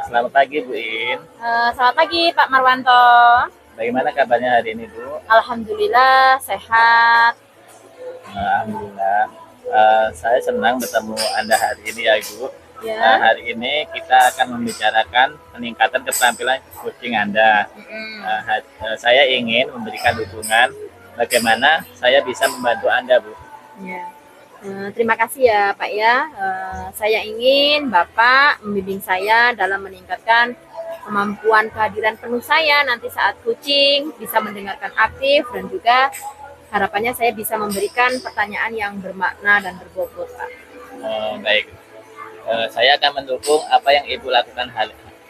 Selamat pagi Bu In. Selamat pagi Pak Marwanto. Bagaimana kabarnya hari ini Bu? Alhamdulillah sehat. Alhamdulillah. Saya senang bertemu Anda hari ini ya Bu. Ya. Hari ini kita akan membicarakan peningkatan keterampilan kucing Anda. Saya ingin memberikan dukungan bagaimana saya bisa membantu Anda Bu. Ya. Terima kasih ya Pak ya. Saya ingin Bapak membimbing saya dalam meningkatkan kemampuan kehadiran penuh saya nanti saat kucing bisa mendengarkan aktif, dan juga harapannya saya bisa memberikan pertanyaan yang bermakna dan berbobot Pak. Baik. Saya akan mendukung apa yang Ibu lakukan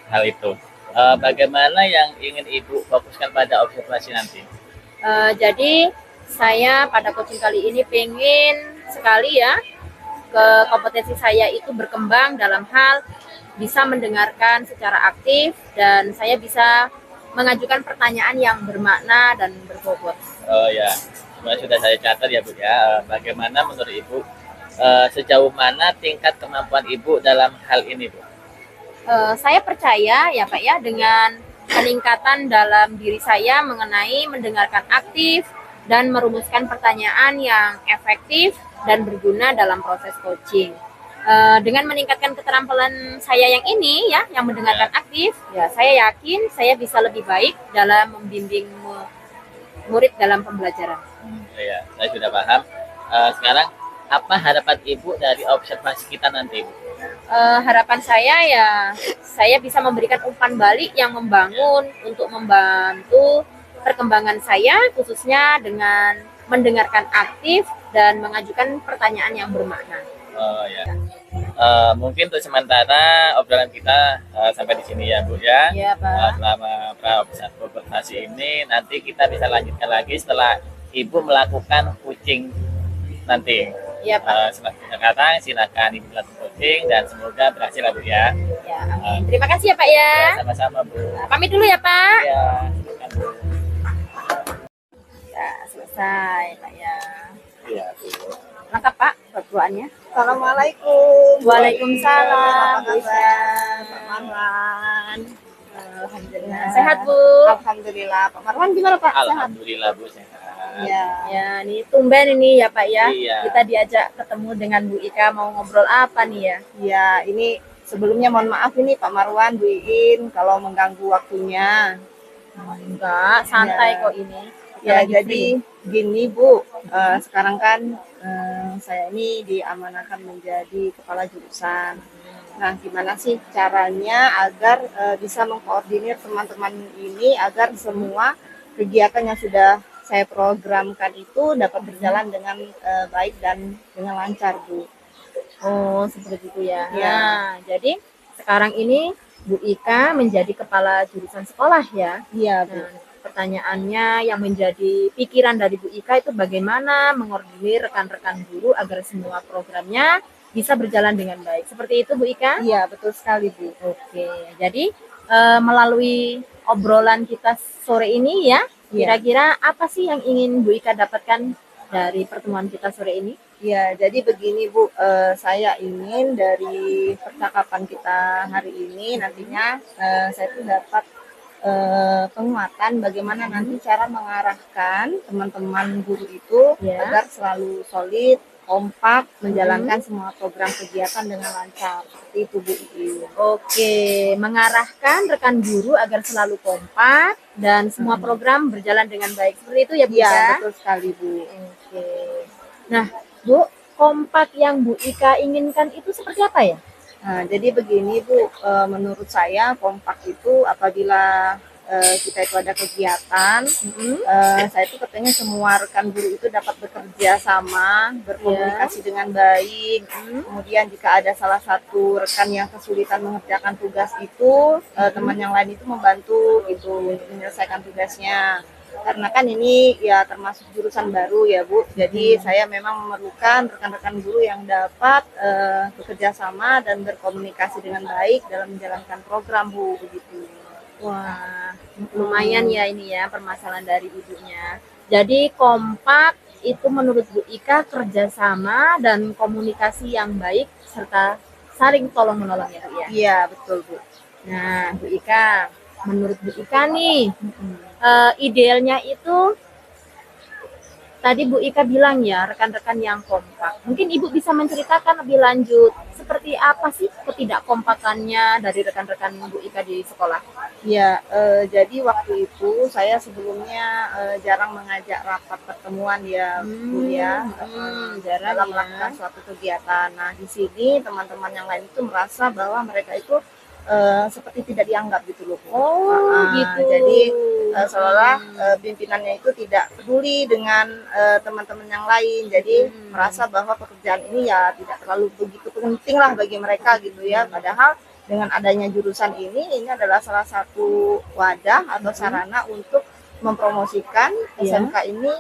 hal itu. Bagaimana yang ingin Ibu fokuskan pada observasi nanti? Jadi saya pada coaching kali ini pengen sekali ya kompetensi saya itu berkembang dalam hal bisa mendengarkan secara aktif, dan saya bisa mengajukan pertanyaan yang bermakna dan berbobot. Oh ya, sudah saya catat ya Bu ya. Bagaimana menurut Ibu, sejauh mana tingkat kemampuan Ibu dalam hal ini Bu? Saya percaya ya Pak ya, dengan peningkatan dalam diri saya mengenai mendengarkan aktif dan merumuskan pertanyaan yang efektif dan berguna dalam proses coaching. Dengan meningkatkan keterampilan saya yang ini ya, yang mendengarkan aktif, ya saya yakin saya bisa lebih baik dalam membimbing murid dalam pembelajaran. Ya, saya sudah paham. Sekarang apa harapan Ibu dari observasi kita nanti Bu? Harapan saya ya, saya bisa memberikan umpan balik yang membangun untuk membantu perkembangan saya, khususnya dengan mendengarkan aktif dan mengajukan pertanyaan yang bermakna. Oh ya. Mungkin untuk sementara obrolan kita sampai di sini ya Bu ya. Iya Pak. Selama observasi ini nanti kita bisa lanjutkan lagi setelah Ibu melakukan coaching nanti. Iya Pak. Sekarang silakan Ibu melakukan coaching dan semoga berhasil ya Bu ya. Ya, amin. Terima kasih ya Pak ya. Sama-sama Bu. Pamit dulu ya Pak. Ya, silakan Bu. Ya, selesai Pak ya. Iya Bu. Lengkap Pak perbuatannya. Assalamualaikum. Waalaikumsalam. Apa kabar, Pak Marwan? Alhamdulillah. Sehat Bu. Alhamdulillah. Pak Marwan gimana Pak? Sehat? Alhamdulillah Bu sehat. Ya. Ya, ini tumben ini ya Pak ya. Iya. Kita diajak ketemu dengan Bu Ika, mau ngobrol apa nih ya? Ya, ini sebelumnya mohon maaf ini Pak Marwan, Bu Iin kalau mengganggu waktunya. Enggak, santai Ya. kok ini. Kita Ya, lagi jadi free. gini Bu, sekarang kan saya ini diamanahkan menjadi kepala jurusan. Nah, gimana sih caranya agar bisa mengkoordinir teman-teman ini agar semua kegiatan yang sudah saya programkan itu dapat berjalan dengan baik dan dengan lancar, Bu. Oh, seperti itu ya. Ya. Nah, jadi sekarang ini Bu Ika menjadi kepala jurusan sekolah ya. Iya, Bu. Nah, pertanyaannya yang menjadi pikiran dari Bu Ika itu bagaimana mengordinir rekan-rekan guru agar semua programnya bisa berjalan dengan baik. Seperti itu Bu Ika? Iya, betul sekali, Bu. Oke, jadi melalui obrolan kita sore ini ya, Iya. kira-kira apa sih yang ingin Bu Ika dapatkan dari pertemuan kita sore ini? Ya, jadi begini Bu, saya ingin dari percakapan kita hari ini nantinya saya tuh dapat penguatan bagaimana nanti cara mengarahkan teman-teman guru itu Ya. agar selalu solid, kompak, menjalankan semua program kegiatan dengan lancar. Seperti itu Bu Iin. Oke, mengarahkan rekan guru agar selalu kompak dan semua program berjalan dengan baik. Seperti itu ya Bu Iya, Ika? betul sekali Bu. Oke. Nah, Bu, kompak yang Bu Ika inginkan itu seperti apa ya? Nah, jadi begini Bu, menurut saya kompak itu apabila kita itu ada kegiatan, saya itu katanya semua rekan guru itu dapat bekerja sama, berkomunikasi dengan baik. Kemudian jika ada salah satu rekan yang kesulitan mengerjakan tugas itu, teman yang lain itu membantu gitu untuk menyelesaikan tugasnya. Karena kan ini ya termasuk jurusan baru ya Bu, jadi saya memang memerlukan rekan-rekan guru yang dapat bekerja sama dan berkomunikasi dengan baik dalam menjalankan program Bu, begitu. Wah, lumayan ya ini ya permasalahan dari ibunya. Jadi kompak itu menurut Bu Ika kerjasama dan komunikasi yang baik serta saling tolong menolong ya Bu ya. Iya betul Bu. Nah Bu Ika, menurut Bu Ika nih idealnya itu tadi Bu Ika bilang ya rekan-rekan yang kompak. Mungkin Ibu bisa menceritakan lebih lanjut seperti apa sih ketidakkompakannya dari rekan-rekan Bu Ika di sekolah? Ya, jadi waktu itu saya sebelumnya jarang mengajak rapat pertemuan ya Bu ya, jarang dalam ya. melakukan suatu kegiatan. Nah di sini teman-teman yang lain itu merasa bahwa mereka itu seperti tidak dianggap gitu loh Bu. Oh gitu. Jadi seolah pimpinannya itu tidak peduli dengan teman-teman yang lain. Jadi merasa bahwa pekerjaan ini ya tidak terlalu begitu penting lah bagi mereka gitu ya. Padahal dengan adanya jurusan ini adalah salah satu wadah atau sarana untuk mempromosikan SMK ini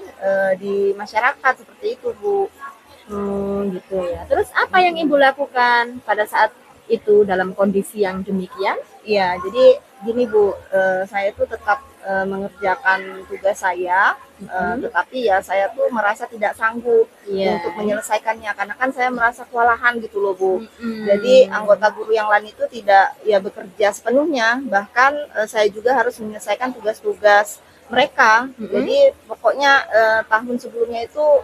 di masyarakat seperti itu Bu. Gitu ya. Terus apa yang Ibu lakukan pada saat itu dalam kondisi yang demikian? Iya, jadi gini Bu, saya tuh tetap mengerjakan tugas saya, tetapi ya saya tuh merasa tidak sanggup untuk menyelesaikannya karena kan saya merasa kewalahan gitu loh Bu. Jadi anggota guru yang lain itu tidak ya bekerja sepenuhnya, bahkan saya juga harus menyelesaikan tugas-tugas mereka. Jadi pokoknya tahun sebelumnya itu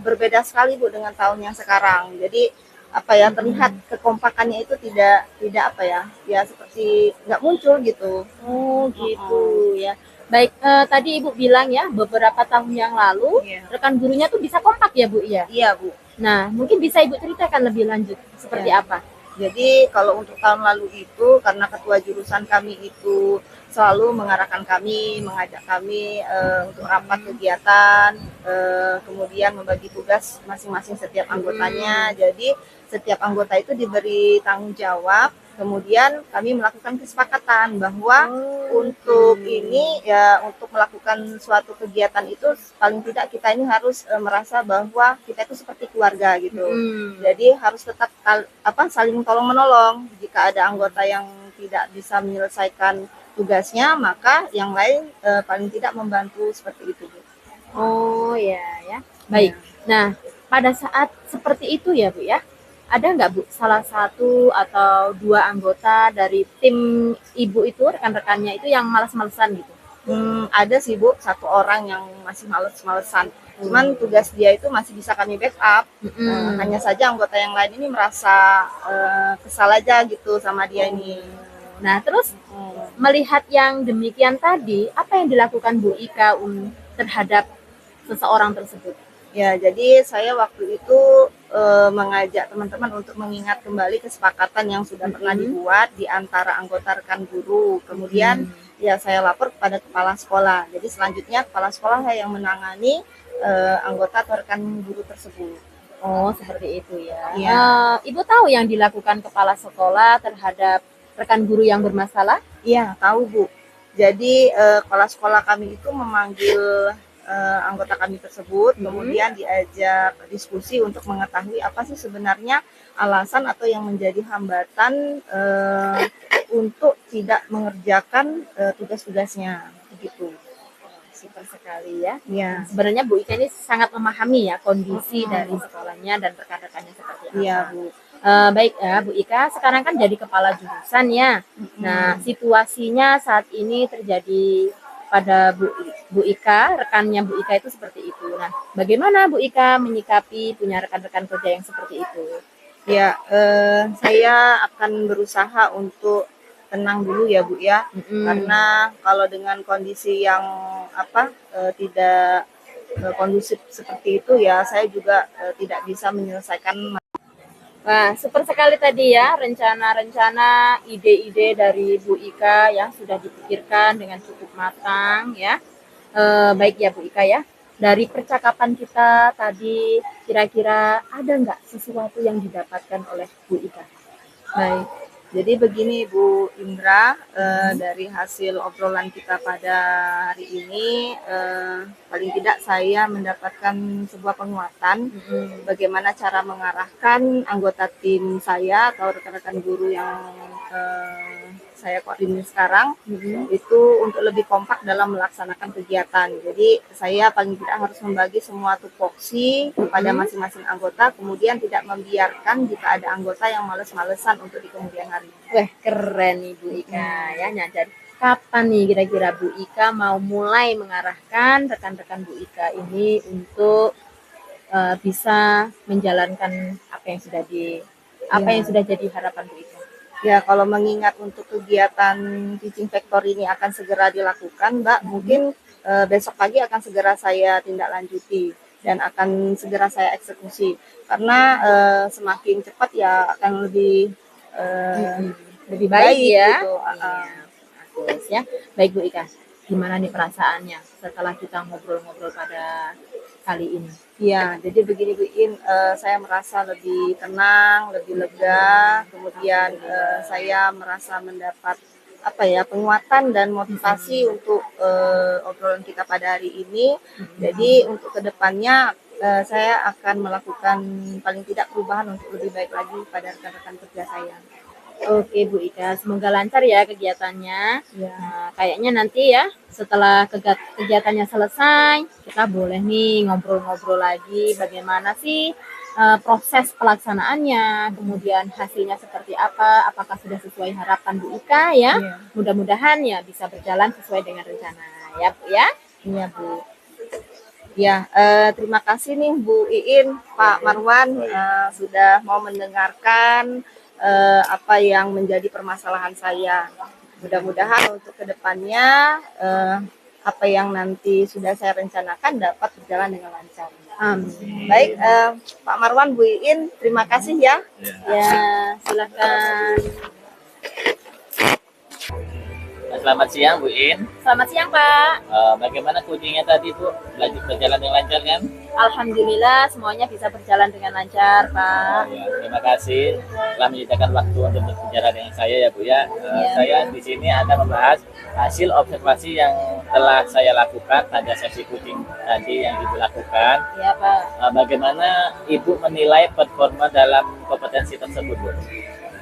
berbeda sekali Bu dengan tahun yang sekarang. Jadi apa ya terlihat kekompakannya itu tidak apa ya seperti nggak muncul gitu. Oh gitu ya. Baik, tadi Ibu bilang ya beberapa tahun yang lalu rekan gurunya tuh bisa kompak ya Bu ya? Iya Bu. Nah mungkin bisa Ibu ceritakan lebih lanjut seperti apa? Jadi kalau untuk tahun lalu itu karena ketua jurusan kami itu selalu mengarahkan kami, mengajak kami untuk rapat kegiatan, kemudian membagi tugas masing-masing setiap anggotanya. Jadi setiap anggota itu diberi tanggung jawab. Kemudian kami melakukan kesepakatan bahwa untuk ini ya untuk melakukan suatu kegiatan itu paling tidak kita ini harus merasa bahwa kita itu seperti keluarga gitu. Jadi harus tetap saling tolong menolong. Jika ada anggota yang tidak bisa menyelesaikan tugasnya, maka yang lain paling tidak membantu seperti itu Bu. Oh ya. Baik. Nah pada saat seperti itu ya Bu ya. Ada nggak Bu salah satu atau dua anggota dari tim Ibu itu rekan-rekannya itu yang malas-malesan gitu? Ada sih Bu, satu orang yang masih males-malesan. Cuman tugas dia itu masih bisa kami backup. Hanya saja anggota yang lain ini merasa kesal aja gitu sama dia ini. Nah terus melihat yang demikian tadi, apa yang dilakukan Bu Ika terhadap seseorang tersebut? Ya, jadi saya waktu itu mengajak teman-teman untuk mengingat kembali kesepakatan yang sudah pernah dibuat di antara anggota rekan guru. Kemudian ya saya lapor kepada kepala sekolah. Jadi selanjutnya kepala sekolah yang menangani anggota atau rekan guru tersebut. Oh, seperti itu ya. Iya. Ibu tahu yang dilakukan kepala sekolah terhadap rekan guru yang bermasalah? Iya, tahu Bu. Jadi kepala sekolah kami itu memanggil anggota kami tersebut, kemudian diajak diskusi untuk mengetahui apa sih sebenarnya alasan atau yang menjadi hambatan untuk tidak mengerjakan tugas-tugasnya, begitu. Super sekali ya. Ya, Sebenarnya Bu Ika ini sangat memahami ya kondisi dari sekolahnya dan rekan-rekannya seperti apa. iya Bu. Baik ya Bu Ika, sekarang kan jadi kepala jurusan ya. Nah, situasinya saat ini terjadi pada Bu Ika, rekannya Bu Ika itu seperti itu. Nah, bagaimana Bu Ika menyikapi punya rekan-rekan kerja yang seperti itu? Ya, saya akan berusaha untuk tenang dulu ya Bu ya, karena kalau dengan kondisi yang tidak kondusif seperti itu ya, saya juga tidak bisa menyelesaikan. Wah, super sekali tadi ya rencana-rencana, ide-ide dari Bu Ika yang sudah dipikirkan dengan cukup matang ya. Baik ya Bu Ika ya. Dari percakapan kita tadi, kira-kira ada nggak sesuatu yang didapatkan oleh Bu Ika? Baik, jadi begini Bu Indra, dari hasil obrolan kita pada hari ini, paling tidak saya mendapatkan sebuah penguatan bagaimana cara mengarahkan anggota tim saya atau rekan-rekan guru yang saya koordinir sekarang itu untuk lebih kompak dalam melaksanakan kegiatan. Jadi saya paling tidak harus membagi semua tupoksi kepada masing-masing anggota, kemudian tidak membiarkan jika ada anggota yang males-malesan untuk di kemudian hari. Wah, keren nih Bu Ika ya. Nah, jadi kapan nih kira-kira Bu Ika mau mulai mengarahkan rekan-rekan Bu Ika ini untuk bisa menjalankan apa yang sudah jadi harapan Bu Ika? Ya, kalau mengingat untuk kegiatan teaching factory ini akan segera dilakukan, Mbak, mungkin besok pagi akan segera saya tindak lanjuti dan akan segera saya eksekusi. Karena semakin cepat ya akan Lebih baik ya. gitu. Bagus ya. Baik Bu Ika, gimana nih perasaannya setelah kita ngobrol-ngobrol pada kali ini? Ya, jadi begini Bu In, saya merasa lebih tenang, lebih lega, kemudian saya merasa mendapat penguatan dan motivasi untuk obrolan kita pada hari ini. Jadi untuk kedepannya saya akan melakukan paling tidak perubahan untuk lebih baik lagi pada rekan-rekan kerja saya. Oke Bu Ika, semoga lancar ya kegiatannya. Ya. Nah, kayaknya nanti ya setelah kegiatannya selesai, kita boleh nih ngobrol-ngobrol lagi bagaimana sih proses pelaksanaannya, kemudian hasilnya seperti apa, apakah sudah sesuai harapan Bu Ika ya. Iya. Mudah-mudahan ya bisa berjalan sesuai dengan rencana ya Bu ya. Iya Bu. Ya, terima kasih nih Bu Iin, Pak Marwan sudah mau mendengarkan apa yang menjadi permasalahan saya. Mudah-mudahan untuk kedepannya apa yang nanti sudah saya rencanakan dapat berjalan dengan lancar. Baik, Pak Marwan, Bu Iin, terima kasih ya. Ya, silakan. Selamat siang Bu In. Selamat siang Pak. Bagaimana coachingnya tadi Bu? Berjalan dengan lancar kan? Alhamdulillah semuanya bisa berjalan dengan lancar Pak. Ya, terima kasih telah menyediakan waktu untuk berbicara dengan saya ya Bu ya. Saya di sini akan membahas hasil observasi yang telah saya lakukan pada sesi coaching tadi yang Ibu lakukan. Iya Pak. Bagaimana Ibu menilai performa dalam kompetensi tersebut Bu?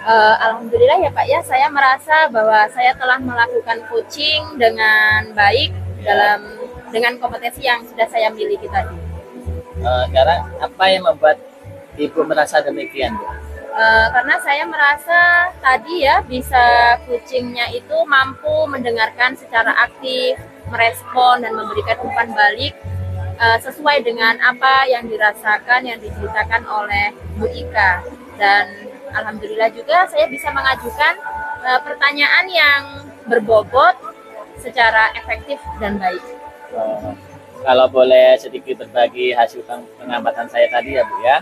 Alhamdulillah ya Pak ya, saya merasa bahwa saya telah melakukan coaching dengan baik dengan kompetensi yang sudah saya miliki tadi. Sekarang apa yang membuat Ibu merasa demikian Bu? Karena saya merasa tadi ya bisa coachingnya itu mampu mendengarkan secara aktif, merespon dan memberikan umpan balik sesuai dengan apa yang dirasakan, yang diceritakan oleh Bu Ika. Dan alhamdulillah juga saya bisa mengajukan pertanyaan yang berbobot secara efektif dan baik. Kalau boleh sedikit berbagi hasil pengamatan saya tadi ya Bu ya.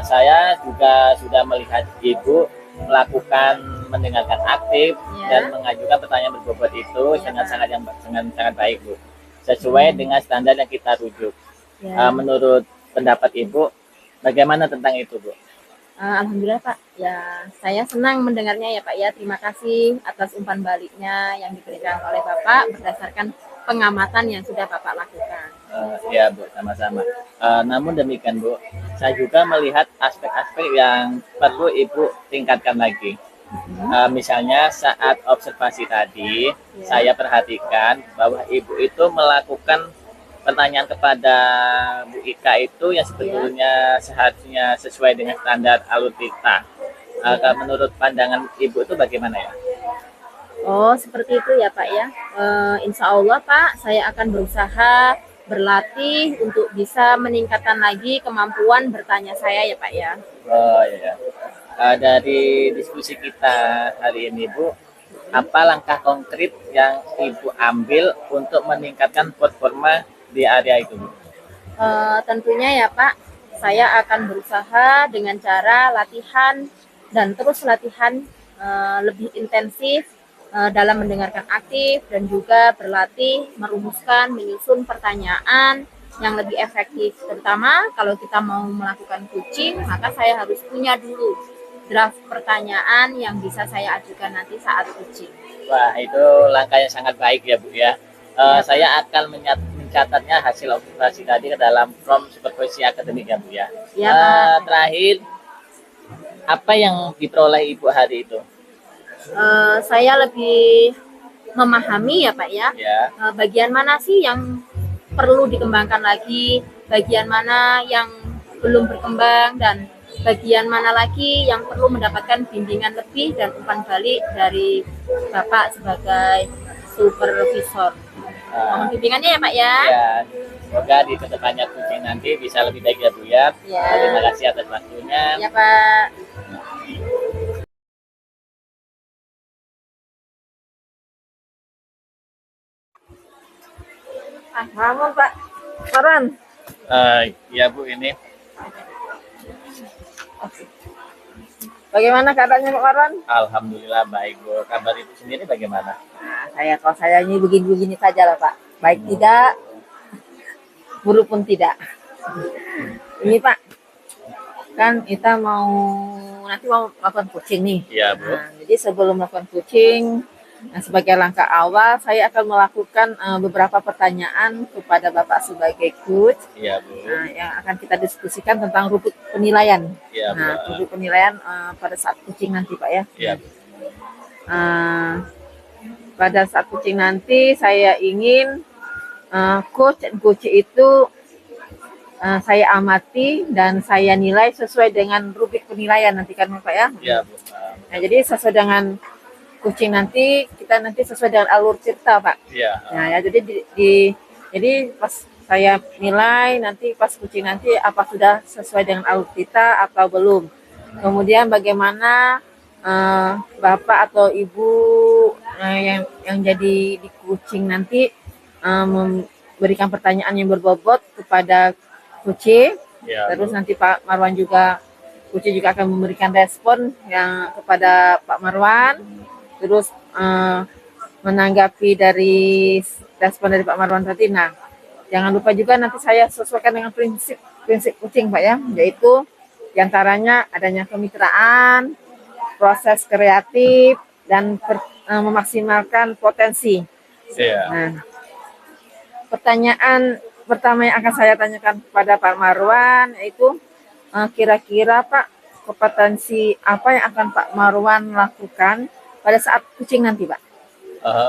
Saya juga sudah melihat Ibu melakukan mendengarkan aktif dan mengajukan pertanyaan berbobot itu dengan sangat baik Bu. Sesuai dengan standar yang kita rujuk. Menurut pendapat Ibu, bagaimana tentang itu Bu? Alhamdulillah Pak, ya saya senang mendengarnya ya Pak ya. Terima kasih atas umpan baliknya yang diberikan oleh Bapak berdasarkan pengamatan yang sudah Bapak lakukan. Ya Bu, sama-sama. Namun demikian Bu, saya juga melihat aspek-aspek yang perlu Ibu tingkatkan lagi. Misalnya saat observasi tadi, saya perhatikan bahwa Ibu itu melakukan pertanyaan kepada Bu Ika itu yang sebetulnya seharusnya sesuai dengan standar alutita. Kalau menurut pandangan Ibu itu bagaimana ya? Oh, seperti itu ya Pak ya. Insya Allah Pak, saya akan berusaha berlatih untuk bisa meningkatkan lagi kemampuan bertanya saya ya Pak ya. Oh ya. Dari diskusi kita hari ini Bu, apa langkah konkret yang Ibu ambil untuk meningkatkan performa di area itu Bu? Tentunya ya Pak, saya akan berusaha dengan cara latihan dan terus latihan lebih intensif dalam mendengarkan aktif dan juga berlatih merumuskan, menyusun pertanyaan yang lebih efektif. Terutama kalau kita mau melakukan coaching, maka saya harus punya dulu draft pertanyaan yang bisa saya ajukan nanti saat coaching. Wah, itu langkah yang sangat baik ya Bu ya. Saya akan mencatatnya hasil observasi tadi ke dalam From Supervisi Akademik ya Bu ya. Ya, Pak. Terakhir, apa yang diperoleh Ibu hari itu? Saya lebih memahami ya Pak ya, Ya, bagian mana sih yang perlu dikembangkan lagi, bagian mana yang belum berkembang, dan bagian mana lagi yang perlu mendapatkan bimbingan lebih dan umpan balik dari Bapak sebagai supervisor. Mohon bimbingannya ya Pak ya. ya. Semoga di kedepannya coaching nanti bisa lebih baik ya Bu ya. Ya. Terima kasih atas waktunya. Ya Pak. Ngomong Pak Marwan. Ya Bu, ini Bagaimana keadaannya Pak Marwan? alhamdulillah baik Bu. Kabar Ibu sendiri bagaimana? Nah, kalau saya ini begini-begini saja lah Pak. Baik tidak, buruk pun tidak. Ini Pak, kan kita nanti mau melakukan coaching nih. Iya Bu. Nah, jadi sebelum melakukan coaching, sebagai langkah awal saya akan melakukan beberapa pertanyaan kepada Bapak sebagai coach. Iya Bu. Nah, yang akan kita diskusikan tentang rubrik penilaian. Iya Bu. Nah, rubrik penilaian pada saat coaching nanti Pak ya. Iya Bu. Pada saat coaching nanti saya ingin coach dan coach itu saya amati dan saya nilai sesuai dengan rubrik penilaian nanti kan Pak ya. Iya Bu. Nah, jadi sesuai dengan coaching nanti kita sesuai dengan alur cerita Pak. Iya. Nah ya jadi jadi pas saya nilai nanti pas coaching nanti apa sudah sesuai dengan alur cerita atau belum. Kemudian bagaimana Bapak atau Ibu yang jadi di coaching nanti memberikan pertanyaan yang berbobot kepada coaching. Iya, Terus nanti Pak Marwan juga coaching juga akan memberikan respon yang kepada Pak Marwan. Terus menanggapi dari respon dari Pak Marwan tadi. Nah, jangan lupa juga nanti saya sesuaikan dengan prinsip coaching Pak ya, yaitu diantaranya adanya kemitraan, proses kreatif, dan memaksimalkan potensi. Iya. Nah, pertanyaan pertama yang akan saya tanyakan kepada Pak Marwan yaitu kira-kira Pak, kompetensi apa yang akan Pak Marwan lakukan pada saat coaching nanti Pak?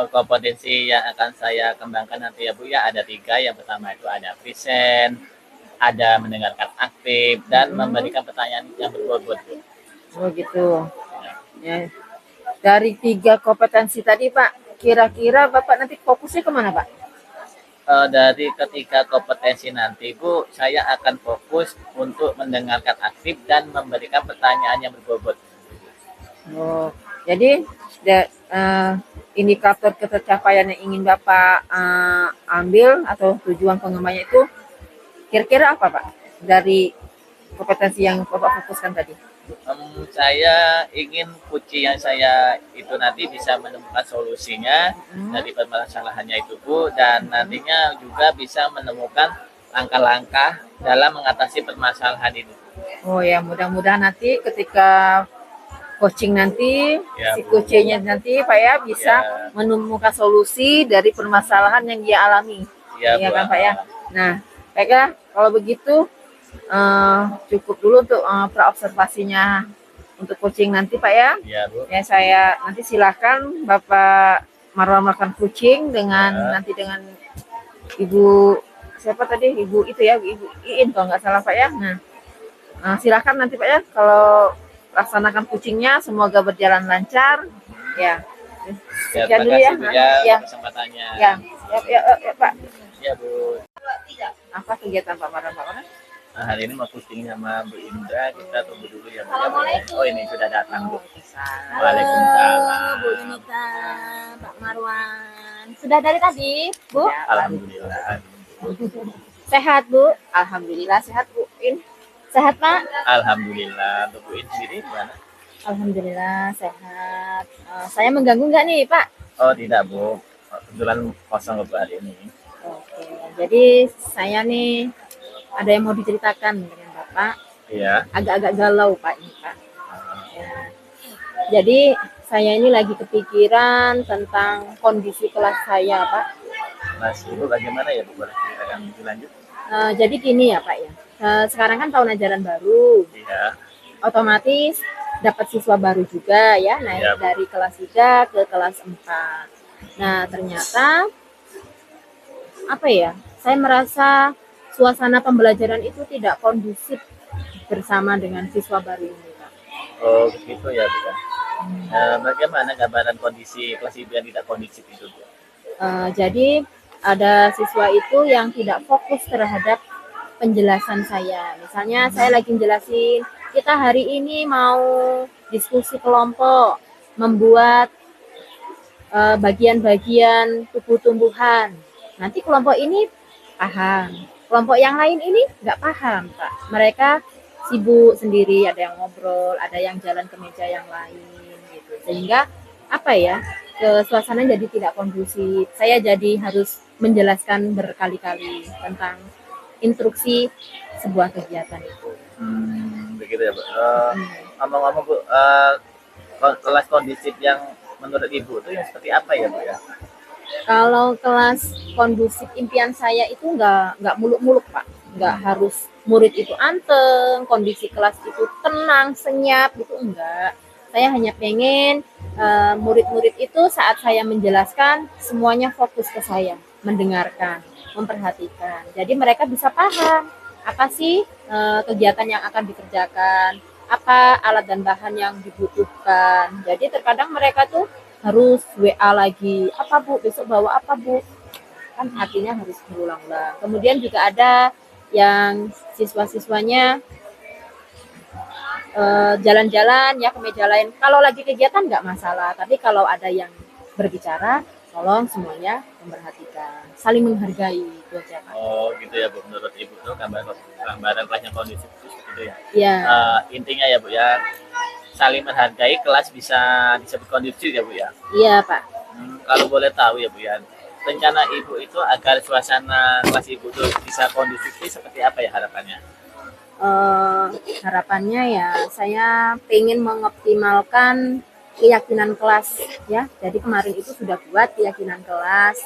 Kompetensi yang akan saya kembangkan nanti ya Bu ya, ada 3. Yang pertama itu ada present, ada mendengarkan aktif, dan memberikan pertanyaan yang berbobot Bu. Oh gitu. Ya. Dari 3 kompetensi tadi Pak, kira-kira Bapak nanti fokusnya kemana Pak? Dari ketiga kompetensi nanti Bu, saya akan fokus untuk mendengarkan aktif dan memberikan pertanyaan yang berbobot. Oh, jadi indikator ketercapaian yang ingin Bapak ambil atau tujuan pengembangannya itu kira-kira apa Pak dari kompetensi yang Bapak fokuskan tadi? Saya ingin coaching yang saya itu nanti bisa menemukan solusinya dari permasalahannya itu Bu, dan nantinya juga bisa menemukan langkah-langkah dalam mengatasi permasalahan itu. Oh ya, mudah-mudahan nanti ketika coaching nanti, Ya, si Bu. coachnya nanti Pak ya bisa Ya. menemukan solusi dari permasalahan yang dia alami. Iya, Iya Bu. kan Pak ya. Nah, baiklah kalau begitu cukup dulu untuk praobservasinya untuk coaching nanti Pak ya. Iya, Bu. Ya saya nanti silakan Bapak Marwan melakukan coaching dengan Ya. nanti dengan Ibu siapa tadi Ibu itu ya Ibu Iin kalau nggak salah Pak ya. Nah, silakan nanti Pak ya kalau laksanakan coachingnya semoga berjalan lancar ya. Ya, Sekian dulu terima ya. kasih, Bu, ya, Ya, kesempatannya. ya, ya, Pak. Iya, Bu. Apa kegiatan Pak Marwan? Pak Marwan? Nah, hari ini mau posting sama Bu Indra, kita tunggu dulu ya, Bu. Assalamualaikum. Oh, ini sudah datang, Bu. Halo, Waalaikumsalam. Bu Yunita, Pak Marwan. Sudah dari tadi, Bu? Alhamdulillah. Sehat, Bu? Alhamdulillah sehat, Bu. Sehat, Pak? Alhamdulillah. Untuk Bu In sendiri gimana? Alhamdulillah sehat. Saya mengganggu nggak nih, Pak? Oh, tidak, Bu. Kebetulan kosong Bu hari ini. Oke, jadi saya nih ada yang mau diceritakan dengan Bapak. Iya. Agak-agak galau, Pak, ini, Pak. Ya. Jadi saya ini lagi kepikiran tentang kondisi kelas saya, Pak. Mas, Ibu bagaimana ya, Bu? Boleh ceritakan lebih lanjut? Jadi gini ya, Pak ya. Sekarang kan tahun ajaran baru, Iya. otomatis dapat siswa baru juga ya, naik Iya, Bu. dari kelas 3 ke kelas 4. Nah, ternyata apa ya? Saya merasa suasana pembelajaran itu tidak kondusif bersama dengan siswa baru ini, Pak. Oh, begitu ya, Bu. Bagaimana gambaran kondisi kelas Ibu yang tidak kondisif itu, Bu? Jadi ada siswa itu yang tidak fokus terhadap penjelasan saya. Misalnya saya lagi jelasin, kita hari ini mau diskusi kelompok, membuat bagian-bagian tubuh tumbuhan. Nanti kelompok ini paham, kelompok yang lain ini nggak paham, Pak. Mereka sibuk sendiri, ada yang ngobrol, ada yang jalan ke meja yang lain, gitu. Sehingga apa ya, ke suasana jadi tidak kondusif. Saya jadi harus menjelaskan berkali-kali tentang instruksi sebuah kegiatan itu. Begitu ya, Bu. Ngomong-ngomong, Bu, kelas kondisif yang menurut Ibu itu yang seperti apa ya, Bu ya? Kalau kelas kondusif impian saya itu nggak muluk-muluk, Pak. Nggak harus murid itu anteng, kondisi kelas itu tenang, senyap gitu, enggak. Saya hanya pengen murid-murid itu saat saya menjelaskan semuanya fokus ke saya, mendengarkan, memperhatikan. Jadi mereka bisa paham apa sih kegiatan yang akan dikerjakan, apa alat dan bahan yang dibutuhkan. Jadi terkadang mereka tuh harus WA lagi, apa Bu, besok bawa apa Bu? Kan artinya harus berulang-ulang. Kemudian juga ada yang siswa-siswanya jalan-jalan ya ke meja lain. Kalau lagi kegiatan nggak masalah, tapi kalau ada yang berbicara, tolong semuanya memperhatikan, saling menghargai itu aja, Pak. Oh, gitu ya, Bu. Menurut Ibu tuh gambaran kelas yang kondisif itu seperti itu ya. Ya, Intinya ya, Bu ya, saling menghargai, kelas bisa disebut kondusif ya, Bu ya. iya Pak. Kalau boleh tahu ya, Bu ya, rencana Ibu itu agar suasana kelas Ibu tuh bisa kondusif itu seperti apa ya harapannya? Harapannya ya saya pengen mengoptimalkan keyakinan kelas ya. Jadi kemarin itu sudah buat keyakinan kelas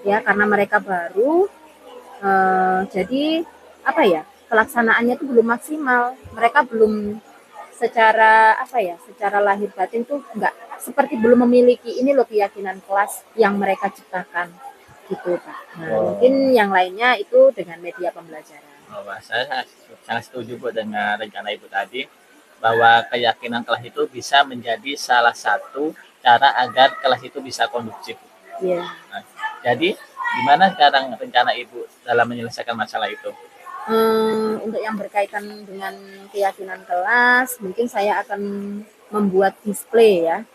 ya, karena mereka baru jadi apa ya, pelaksanaannya itu belum maksimal. Mereka belum secara apa ya, secara lahir batin tuh nggak seperti belum memiliki ini loh keyakinan kelas yang mereka ciptakan gitu, Pak. Nah, mungkin yang lainnya itu dengan media pembelajaran. Oh, saya sangat setuju, Bu, dengan rencana Ibu tadi bahwa keyakinan kelas itu bisa menjadi salah satu cara agar kelas itu bisa kondusif. Iya. Nah, jadi gimana sekarang rencana Ibu dalam menyelesaikan masalah itu? Untuk yang berkaitan dengan keyakinan kelas, mungkin saya akan membuat display ya.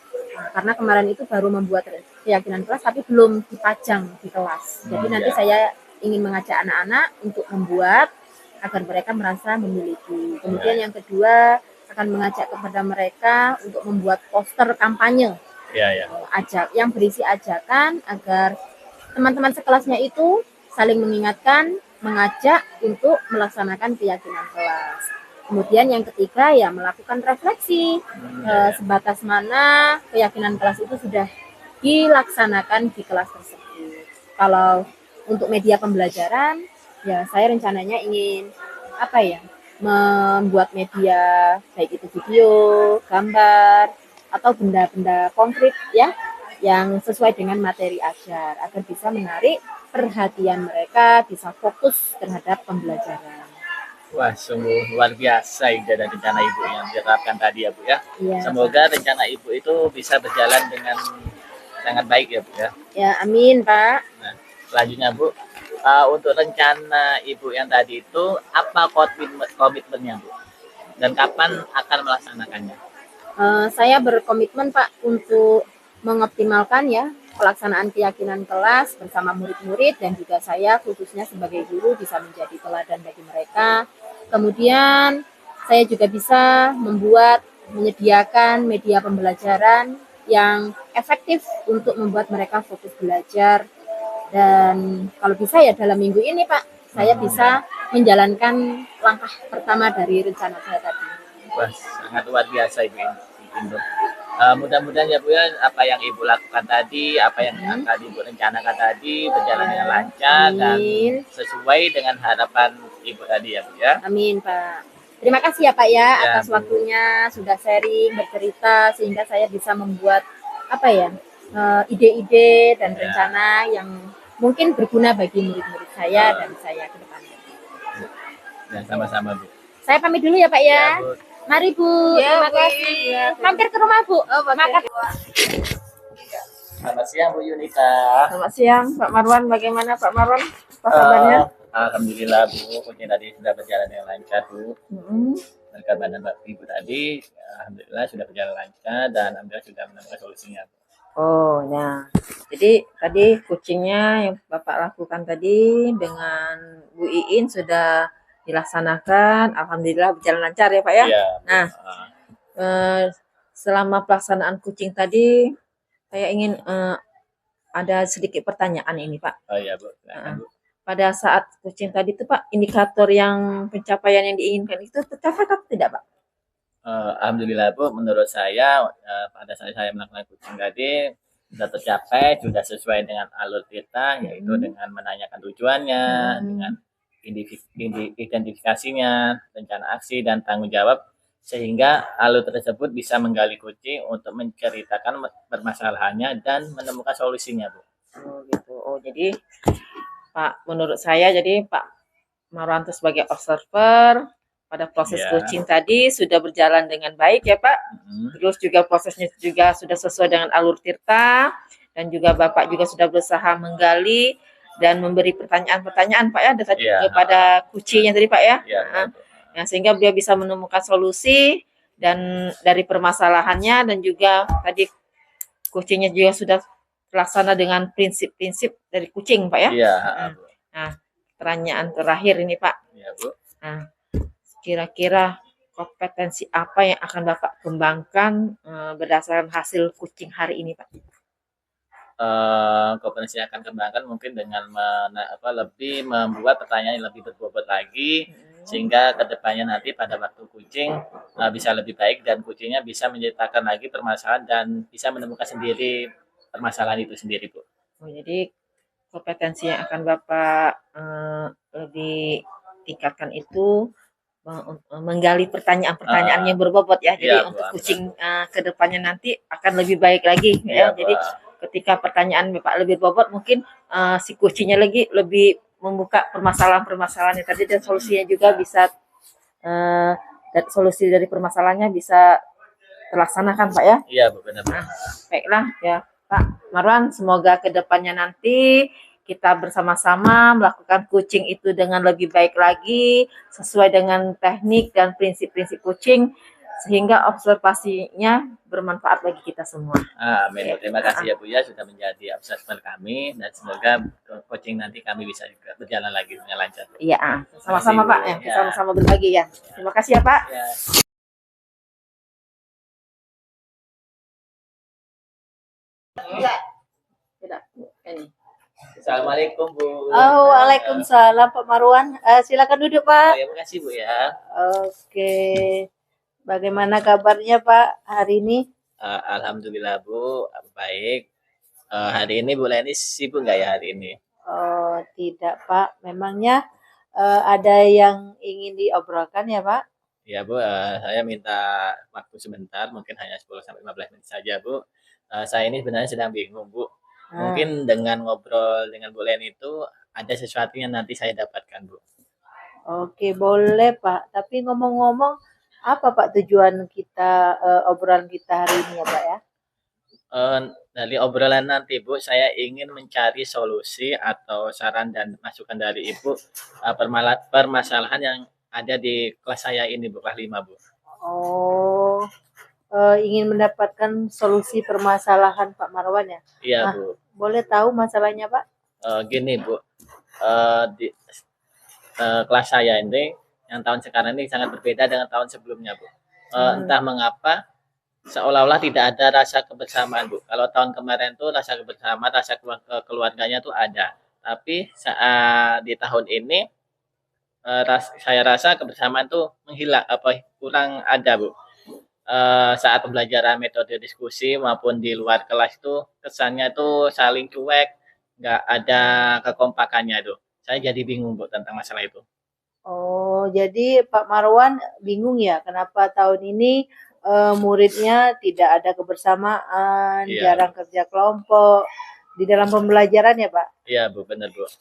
Karena kemarin itu baru membuat keyakinan kelas, tapi belum dipajang di kelas. Jadi nanti saya ingin mengajak anak-anak untuk membuat agar mereka merasa memiliki. Kemudian yang kedua akan mengajak kepada mereka untuk membuat poster kampanye. Ya. Yang berisi ajakan agar teman-teman sekelasnya itu saling mengingatkan, mengajak untuk melaksanakan keyakinan kelas. Kemudian yang ketiga ya melakukan refleksi, sebatas mana keyakinan kelas itu sudah dilaksanakan di kelas tersebut. Kalau untuk media pembelajaran, ya saya rencananya ingin apa ya, membuat media baik itu video, gambar, atau benda-benda konkret ya, yang sesuai dengan materi ajar agar bisa menarik perhatian mereka, bisa fokus terhadap pembelajaran. Wah, sungguh luar biasa ide dan rencana Ibu yang diterapkan tadi ya Bu ya. Ya, Semoga rencana Ibu itu bisa berjalan dengan sangat baik ya Bu ya. ya amin Pak. Nah, selanjutnya Bu, untuk rencana Ibu yang tadi itu apa komitmennya Bu? Dan kapan akan melaksanakannya? Saya berkomitmen Pak untuk mengoptimalkan ya pelaksanaan keyakinan kelas bersama murid-murid, dan juga saya khususnya sebagai guru bisa menjadi teladan bagi mereka. Kemudian saya juga bisa menyediakan media pembelajaran yang efektif untuk membuat mereka fokus belajar. Dan kalau bisa ya dalam minggu ini Pak, saya bisa menjalankan langkah pertama dari rencana saya tadi. Wah, sangat luar biasa Ibu. Mudah-mudahan ya Bu ya, apa yang Ibu lakukan tadi, apa yang akan Ibu rencanakan tadi berjalan dengan lancar dan sesuai dengan harapan Ibu tadi ya Bu ya. Amin Pak. Terima kasih ya Pak ya, atas Bu. waktunya sudah sharing, bercerita, sehingga saya bisa membuat apa ya, ide-ide dan rencana yang mungkin berguna bagi murid-murid saya dan saya ke depannya. Ya, sama-sama Bu. Saya pamit dulu ya Pak ya. Bu. Mari Bu, terima kasih. Mampir ke rumah Bu. Makasih. Selamat siang Bu Yunita. Selamat siang Pak Marwan, bagaimana Pak Marwan? Apa kabarnya? Alhamdulillah Bu, ujian tadi sudah berjalan dengan lancar Bu. Berkat bantuan Ibu tadi, alhamdulillah sudah berjalan lancar dan alhamdulillah sudah menemukan solusinya. Oh, ya. Jadi tadi coachingnya yang Bapak lakukan tadi dengan Bu Iin sudah dilaksanakan, alhamdulillah berjalan lancar ya Pak ya. Iya, Nah, selama pelaksanaan coaching tadi, saya ingin ada sedikit pertanyaan ini Pak. Oh iya Bu. Bu. Pada saat coaching tadi itu Pak, indikator yang pencapaian yang diinginkan itu tercapai atau tidak Pak? Alhamdulillah Bu, menurut saya pada saat saya melakukan coaching tadi sudah tercapai, sudah sesuai dengan alur kita, yaitu dengan menanyakan tujuannya, dengan identifikasinya, rencana aksi dan tanggung jawab, sehingga alur tersebut bisa menggali kunci untuk menceritakan permasalahannya dan menemukan solusinya Bu. Oh gitu. Oh jadi Pak, menurut saya jadi Pak Marwanto sebagai observer pada proses coaching tadi sudah berjalan dengan baik ya Pak. Terus juga prosesnya juga sudah sesuai dengan alur Tirta, dan juga Bapak juga sudah berusaha menggali dan memberi pertanyaan-pertanyaan Pak ya kepada coachingnya tadi Pak ya. Nah, sehingga beliau bisa menemukan solusi dan dari permasalahannya, dan juga tadi coachingnya juga sudah terlaksana dengan prinsip-prinsip dari coaching Pak ya. Nah, pertanyaan terakhir ini Pak. Nah, kira-kira kompetensi apa yang akan Bapak kembangkan berdasarkan hasil coaching hari ini Pak? Kompetensi yang akan kembangkan mungkin dengan lebih membuat pertanyaan yang lebih berbobot lagi, sehingga kedepannya nanti pada waktu coaching bisa lebih baik dan coachingnya bisa menceritakan lagi permasalahan dan bisa menemukan sendiri permasalahan itu sendiri Bu. Oh, jadi kompetensi yang akan Bapak lebih tingkatkan itu menggali pertanyaan-pertanyaan yang berbobot ya. Jadi untuk coaching kedepannya nanti akan lebih baik lagi ya. Jadi ketika pertanyaan Bapak lebih bobot, mungkin si coachingnya lagi lebih membuka permasalahan-permasalahannya tadi, dan solusinya juga bisa dan solusi dari permasalahannya bisa terlaksanakan Pak ya. Iya Bu, benar. Baiklah ya Pak Marwan, semoga kedepannya nanti kita bersama-sama melakukan coaching itu dengan lebih baik lagi, sesuai dengan teknik dan prinsip-prinsip coaching, sehingga observasinya bermanfaat bagi kita semua. Amin. Terima kasih ya Bu ya sudah menjadi observer kami, dan semoga coaching nanti kami bisa juga berjalan lagi dengan lancar. Iya, sama-sama Pak ya, sama-sama berbagi ya. Terima kasih ya Pak. Tidak, ini. Assalamualaikum Bu. Oh, waalaikumsalam Pak Marwan. Silakan duduk Pak. Terima kasih Bu ya. Oke. Bagaimana kabarnya Pak hari ini? Alhamdulillah Bu, baik. Hari ini Bu Leni sibuk nggak ya hari ini? Oh, tidak Pak. Memangnya ada yang ingin diobrolkan ya Pak? Ya Bu, saya minta waktu sebentar, mungkin hanya 10 sampai 15 menit saja Bu. Saya ini sebenarnya sedang bingung Bu. Mungkin dengan ngobrol dengan Bu Leni itu ada sesuatu yang nanti saya dapatkan Bu. Oke, boleh Pak. Tapi ngomong-ngomong, apa Pak tujuan kita obrolan kita hari ini ya Pak ya? Dari obrolan nanti Bu, saya ingin mencari solusi atau saran dan masukan dari Ibu permasalahan yang ada di kelas saya ini Bu, kelas 5 Bu. Oh, ingin mendapatkan solusi permasalahan Pak Marwan ya? Iya Nah, Bu. boleh tahu masalahnya Pak? Gini Bu, di kelas saya ini yang tahun sekarang ini sangat berbeda dengan tahun sebelumnya Bu. Entah mengapa seolah-olah tidak ada rasa kebersamaan Bu. Kalau tahun kemarin tuh rasa kebersamaan, rasa keluarganya tuh ada. Tapi saat di tahun ini saya rasa kebersamaan tuh menghilang, kurang ada Bu. Saat pembelajaran metode diskusi maupun di luar kelas itu kesannya tuh saling cuek, nggak ada kekompakannya tuh. Saya jadi bingung Bu tentang masalah itu. Oh, jadi Pak Marwan bingung ya kenapa tahun ini muridnya tidak ada kebersamaan, Iya. jarang kerja kelompok di dalam pembelajaran ya Pak? Iya Bu, benar Bu.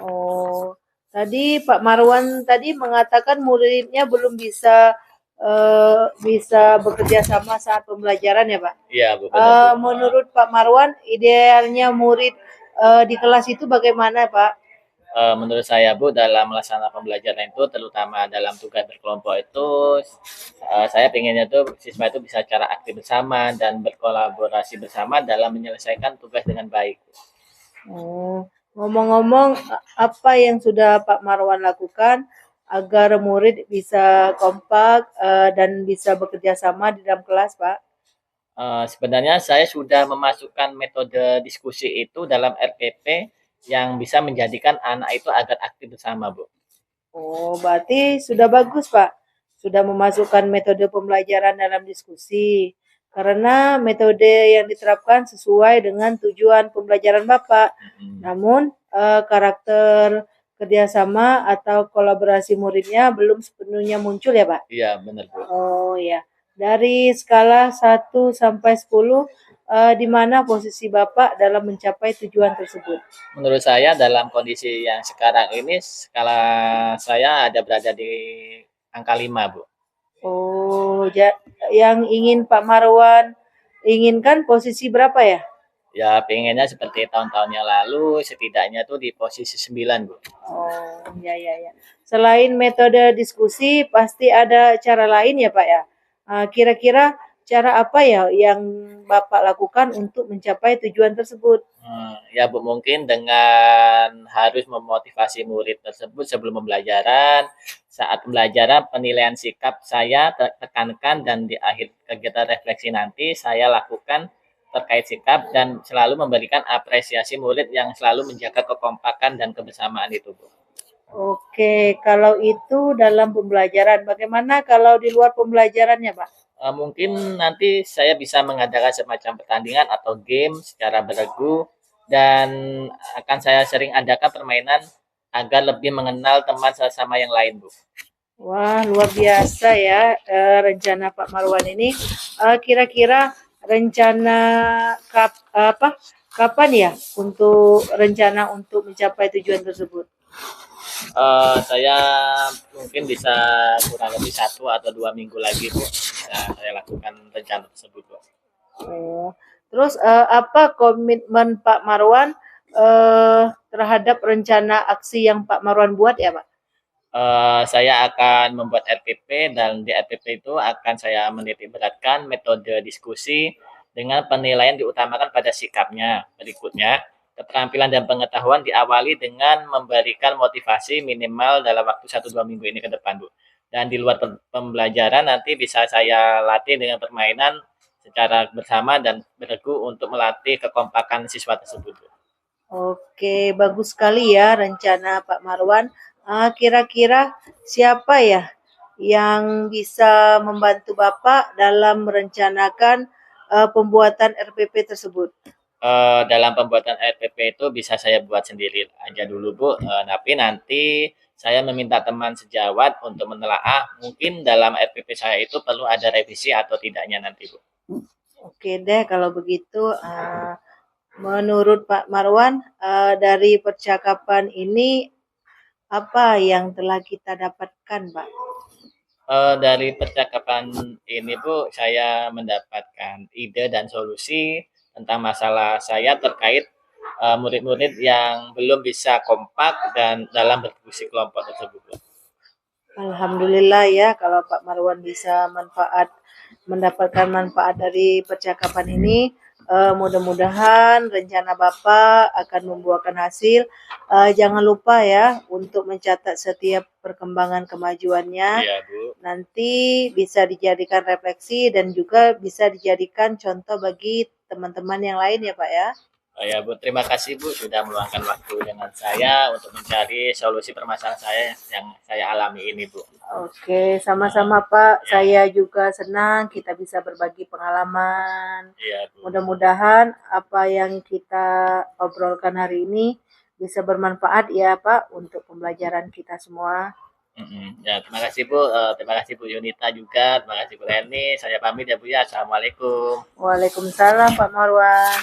Oh, tadi Pak Marwan tadi mengatakan muridnya belum bisa bisa bekerja sama saat pembelajaran ya Pak? Iya Bu, benar Bu. Menurut Pak Marwan, idealnya murid di kelas itu bagaimana Pak? Menurut saya Bu, dalam melaksanakan pembelajaran itu terutama dalam tugas berkelompok itu saya pengennya tuh siswa itu bisa secara aktif bersama dan berkolaborasi bersama dalam menyelesaikan tugas dengan baik. Oh, ngomong-ngomong, apa yang sudah Pak Marwan lakukan agar murid bisa kompak dan bisa bekerja sama di dalam kelas, Pak? Sebenarnya saya sudah memasukkan metode diskusi itu dalam RPP yang bisa menjadikan anak itu agar aktif bersama, Bu. Oh, berarti sudah bagus, Pak. Sudah memasukkan metode pembelajaran dalam diskusi. Karena metode yang diterapkan sesuai dengan tujuan pembelajaran Bapak. Namun, karakter kerjasama atau kolaborasi muridnya belum sepenuhnya muncul ya, Pak? Iya, benar, Bu. Oh, ya. Dari skala 1 sampai 10, di mana posisi Bapak dalam mencapai tujuan tersebut? Menurut saya dalam kondisi yang sekarang ini skala saya ada berada di angka 5, Bu. Oh, yang ingin Pak Marwan inginkan posisi berapa ya? Ya, pengennya seperti tahun-tahun yang lalu, setidaknya tuh di posisi 9, Bu. Oh, ya, ya, ya. Selain metode diskusi, pasti ada cara lain ya, Pak ya? Kira-kira cara apa ya yang Bapak lakukan untuk mencapai tujuan tersebut? Ya Bu, mungkin dengan harus memotivasi murid tersebut sebelum pembelajaran, saat pembelajaran penilaian sikap saya tekankan dan di akhir kegiatan refleksi nanti saya lakukan terkait sikap dan selalu memberikan apresiasi murid yang selalu menjaga kekompakan dan kebersamaan itu Bu. Oke, kalau itu dalam pembelajaran, bagaimana kalau di luar pembelajarannya, Pak? Mungkin nanti saya bisa mengadakan semacam pertandingan atau game secara beregu dan akan saya sering adakan permainan agar lebih mengenal teman sesama yang lain, Bu. Wah, luar biasa ya rencana Pak Marwan ini. Kira-kira rencana kapan ya untuk rencana untuk mencapai tujuan tersebut? Saya mungkin bisa kurang lebih 1 atau 2 minggu lagi, Bu. Saya lakukan rencana tersebut, Bu. Oh, terus apa komitmen Pak Marwan terhadap rencana aksi yang Pak Marwan buat ya, Pak? Saya akan membuat RPP dan di RPP itu akan saya menitikberatkan metode diskusi dengan penilaian diutamakan pada sikapnya. Berikutnya, keterampilan dan pengetahuan diawali dengan memberikan motivasi minimal dalam waktu 1-2 minggu ini ke depan, Bu. Dan di luar pembelajaran nanti bisa saya latih dengan permainan secara bersama dan beregu untuk melatih kekompakan siswa tersebut, Bu. Oke, bagus sekali ya rencana Pak Marwan. Kira-kira siapa ya yang bisa membantu Bapak dalam merencanakan pembuatan RPP tersebut? Dalam pembuatan RPP itu bisa saya buat sendiri aja dulu Bu, tapi nanti saya meminta teman sejawat untuk menelaah mungkin dalam RPP saya itu perlu ada revisi atau tidaknya nanti Bu. Oke deh, kalau begitu, menurut Pak Marwan, dari percakapan ini apa yang telah kita dapatkan, Pak? Dari percakapan ini Bu, saya mendapatkan ide dan solusi tentang masalah saya terkait murid-murid yang belum bisa kompak dan dalam berdiskusi kelompok tersebut Bu. Alhamdulillah ya kalau Pak Marwan bisa mendapatkan manfaat dari percakapan ini. Mudah-mudahan rencana Bapak akan membuahkan hasil. Jangan lupa ya untuk mencatat setiap perkembangan kemajuannya. Iya Bu. Nanti bisa dijadikan refleksi dan juga bisa dijadikan contoh bagi teman-teman yang lain ya Pak ya. Ya Bu, terima kasih Bu sudah meluangkan waktu dengan saya untuk mencari solusi permasalahan saya yang saya alami ini Bu. Oke, sama-sama Pak. Saya juga senang kita bisa berbagi pengalaman. Iya Bu. Mudah-mudahan apa yang kita obrolkan hari ini bisa bermanfaat ya Pak untuk pembelajaran kita semua. Ya, terima kasih Bu. Terima kasih Bu Yunita juga. Terima kasih Bu Leni. Saya pamit ya Bu ya. Assalamualaikum. Waalaikumsalam Pak Marwan.